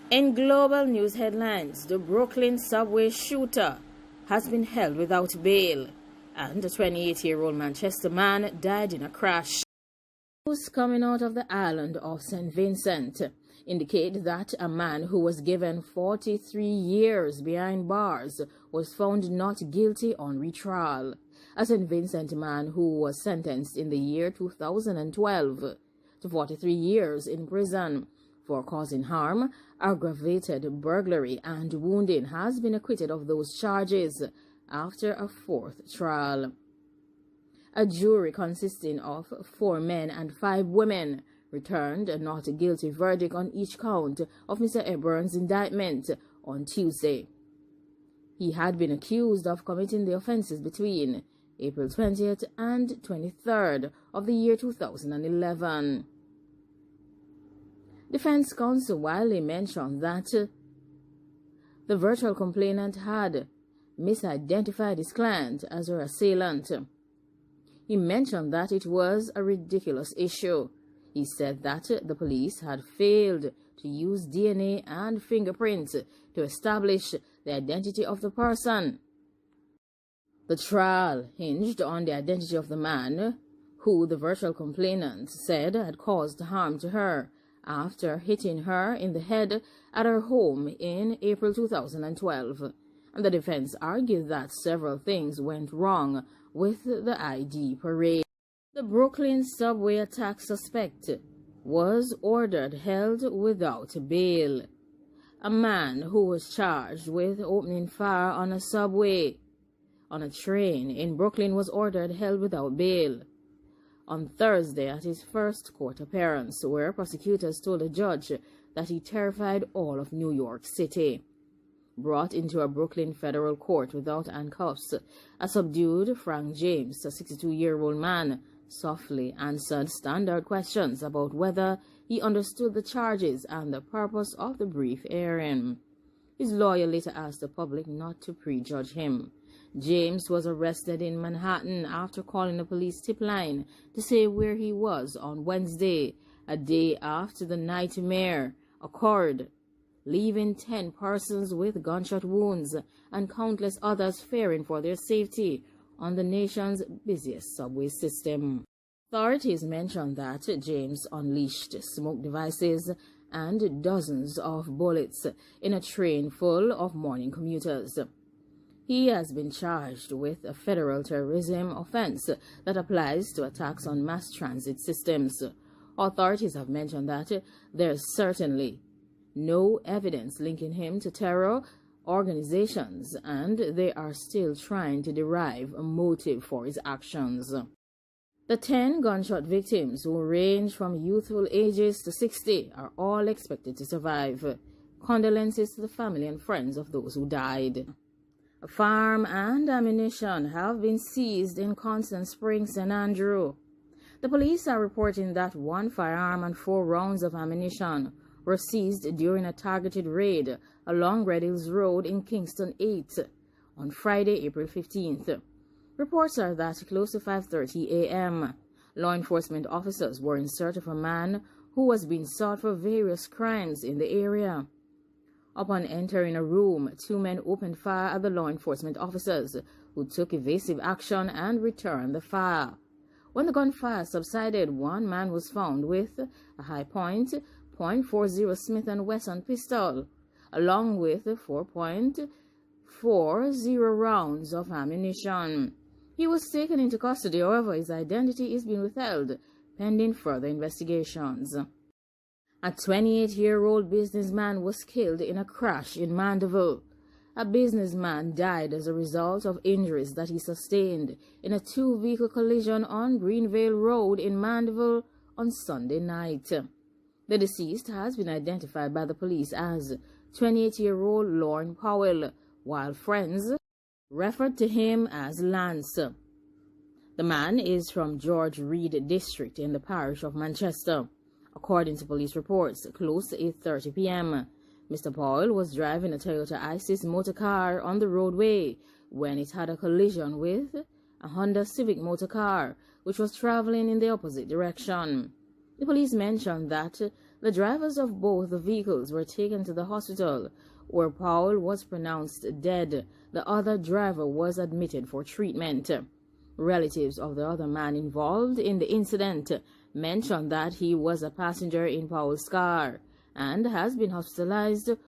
In global news headlines, the Brooklyn subway shooter has been held without bail, and a 28-year-old Manchester man died in a crash. News coming out of the island of St. Vincent indicate that a man who was given 43 years behind bars was found not guilty on retrial. A St. Vincent man who was sentenced in the year 2012 to 43 years in prison for causing harm, aggravated burglary, and wounding has been acquitted of those charges after a fourth trial. A jury consisting of 4 men and 5 women returned a not guilty verdict on each count of Mr. Eburn's indictment on Tuesday. He had been accused of committing the offenses between April 20th and 23rd of the year 2011. Defense counsel Wiley mentioned that the virtual complainant had misidentified his client as her assailant. He mentioned that it was a ridiculous issue. He said that the police had failed to use DNA and fingerprints to establish the identity of the person. The trial hinged on the identity of the man who the virtual complainant said had caused harm to her after hitting her in the head at her home in April 2012. And the defense argued that several things went wrong with the ID parade. The Brooklyn subway attack suspect was ordered held without bail. A man who was charged with opening fire on a subway on a train in Brooklyn was ordered held without bail on Thursday at his first court appearance, where prosecutors told a judge that he terrified all of New York City. Brought into a Brooklyn federal court without handcuffs, a subdued Frank James, a 62-year-old man, softly answered standard questions about whether he understood the charges and the purpose of the brief hearing. His lawyer later asked the public not to prejudge him. James was arrested in Manhattan after calling a police tip line to say where he was on Wednesday, a day after the nightmare occurred, leaving 10 persons with gunshot wounds and countless others fearing for their safety on the nation's busiest subway system. Authorities mentioned that James unleashed smoke devices and dozens of bullets in a train full of morning commuters. He has been charged with a federal terrorism offense that applies to attacks on mass transit systems. Authorities have mentioned that there's certainly no evidence linking him to terror organizations, and they are still trying to derive a motive for his actions. The 10 gunshot victims, who range from youthful ages to 60, are all expected to survive. Condolences to the family and friends of those who died. A farm and ammunition have been seized in Constant Springs, St. Andrew. The police are reporting that 1 firearm and 4 rounds of ammunition were seized during a targeted raid along Red Hills Road in Kingston 8 on Friday, April 15th. Reports are that close to 5:30 a.m., law enforcement officers were in search of a man who was being sought for various crimes in the area. Upon entering a room, 2 men opened fire at the law enforcement officers, who took evasive action and returned the fire. When the gunfire subsided, 1 man was found with a high-point .40 Smith & Wesson pistol, along with 4.40 rounds of ammunition. He was taken into custody, however, his identity is being withheld, pending further investigations. A 28-year-old businessman was killed in a crash in Mandeville. A businessman died as a result of injuries that he sustained in a 2-vehicle collision on Greenvale Road in Mandeville on Sunday night. The deceased has been identified by the police as 28-year-old Lorne Powell, while friends referred to him as Lance. The man is from George Reed District in the parish of Manchester. According to police reports, close to 8:30 p.m., Mr. Powell was driving a Toyota Isis motor car on the roadway when it had a collision with a Honda Civic motor car, which was traveling in the opposite direction. The police mentioned that The drivers of both the vehicles were taken to the hospital, where Paul was pronounced dead. The other driver was admitted for treatment. Relatives of the other man involved in the incident mentioned that he was a passenger in Paul's car and has been hospitalized